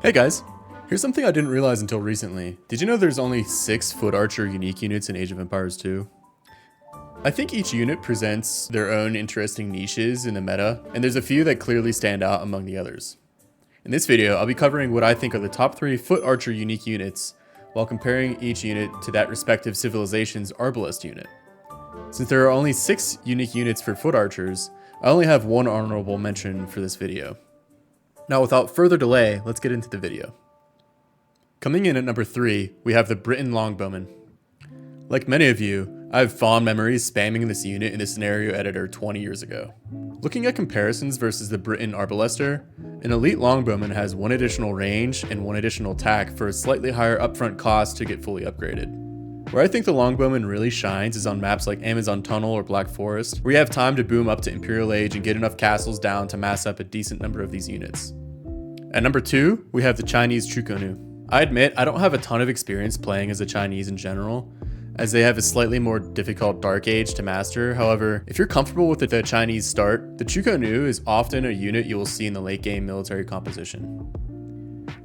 Hey guys, here's something I didn't realize until recently. Did you know there's only 6 Foot Archer unique units in Age of Empires 2? I think each unit presents their own interesting niches in the meta, and there's a few that clearly stand out among the others. In this video, I'll be covering what I think are the top 3 Foot Archer unique units, while comparing each unit to that respective civilization's Arbalest unit. Since there are only 6 unique units for Foot Archers, I only have one honorable mention for this video. Now without further delay, let's get into the video. Coming in at number 3, we have the Britain Longbowman. Like many of you, I have fond memories spamming this unit in the scenario editor 20 years ago. Looking at comparisons versus the Britain Arbalester, an elite Longbowman has 1 additional range and 1 additional attack for a slightly higher upfront cost to get fully upgraded. Where I think the Longbowman really shines is on maps like Amazon Tunnel or Black Forest, where you have time to boom up to Imperial Age and get enough castles down to mass up a decent number of these units. At number 2, we have the Chinese Chonu. I admit I don't have a ton of experience playing as a Chinese in general, as they have a slightly more difficult Dark Age to master. However, if you're comfortable with the Chinese start, the Chonu is often a unit you will see in the late game military composition.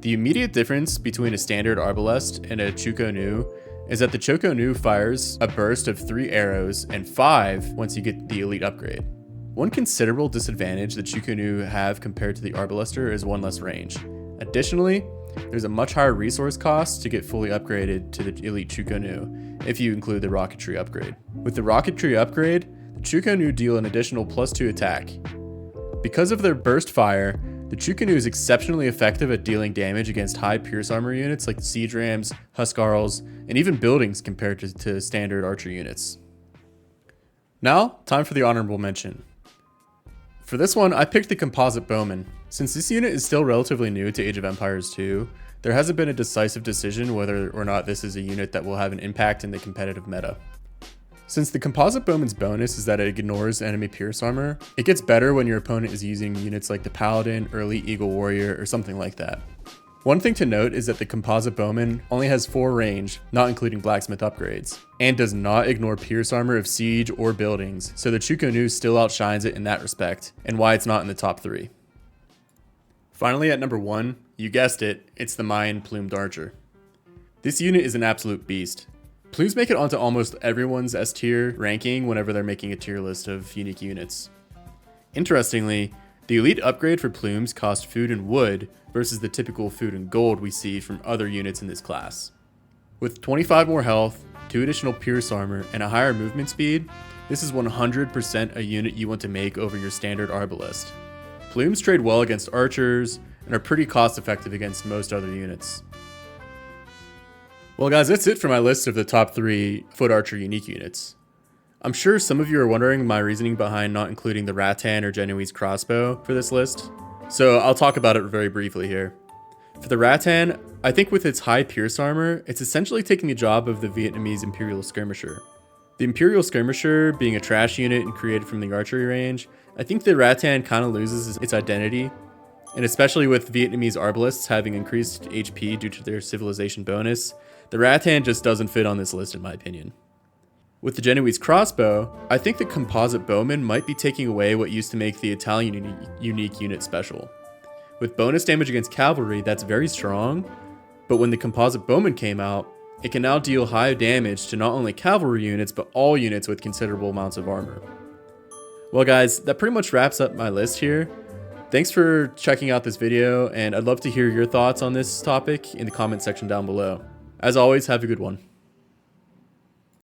The immediate difference between a standard Arbalest and a Chonu is that the Chonu fires a burst of 3 arrows and 5 once you get the elite upgrade. One considerable disadvantage the Chonu have compared to the Arbalester is 1 less range. Additionally, there's a much higher resource cost to get fully upgraded to the elite Chonu if you include the rocketry upgrade. With the rocketry upgrade, the Chonu deal an additional +2 attack. Because of their burst fire, the Chonu is exceptionally effective at dealing damage against high pierce armor units like siege rams, huskarls, and even buildings compared to standard archer units. Now, time for the honorable mention. For this one, I picked the Composite Bowman. Since this unit is still relatively new to Age of Empires 2, there hasn't been a decisive decision whether or not this is a unit that will have an impact in the competitive meta. Since the Composite Bowman's bonus is that it ignores enemy pierce armor, it gets better when your opponent is using units like the Paladin or Elite Eagle Warrior or something like that. One thing to note is that the Composite Bowman only has 4 range, not including blacksmith upgrades, and does not ignore pierce armor of siege or buildings, so the Chonu still outshines it in that respect, and why it's not in the top 3. Finally at number 1, you guessed it, it's the Mayan Plumed Archer. This unit is an absolute beast. Plumes make it onto almost everyone's S tier ranking whenever they're making a tier list of unique units. Interestingly, the elite upgrade for plumes cost food and wood versus the typical food and gold we see from other units in this class. With 25 more health, 2 additional pierce armor, and a higher movement speed, this is 100% a unit you want to make over your standard Arbalest. Plumes trade well against archers and are pretty cost effective against most other units. Well guys, that's it for my list of the top 3 Foot Archer unique units. I'm sure some of you are wondering my reasoning behind not including the Rattan or Genoese crossbow for this list, so I'll talk about it very briefly here. For the Rattan, I think with its high pierce armor, it's essentially taking the job of the Vietnamese Imperial Skirmisher. The Imperial Skirmisher being a trash unit and created from the archery range, I think the Rattan kind of loses its identity, and especially with Vietnamese Arbalests having increased HP due to their civilization bonus, the Rattan just doesn't fit on this list in my opinion. With the Genoese crossbow, I think the Composite Bowman might be taking away what used to make the Italian unique unit special. With bonus damage against cavalry, that's very strong, but when the Composite Bowman came out, it can now deal high damage to not only cavalry units, but all units with considerable amounts of armor. Well guys, that pretty much wraps up my list here. Thanks for checking out this video, and I'd love to hear your thoughts on this topic in the comment section down below. As always, have a good one.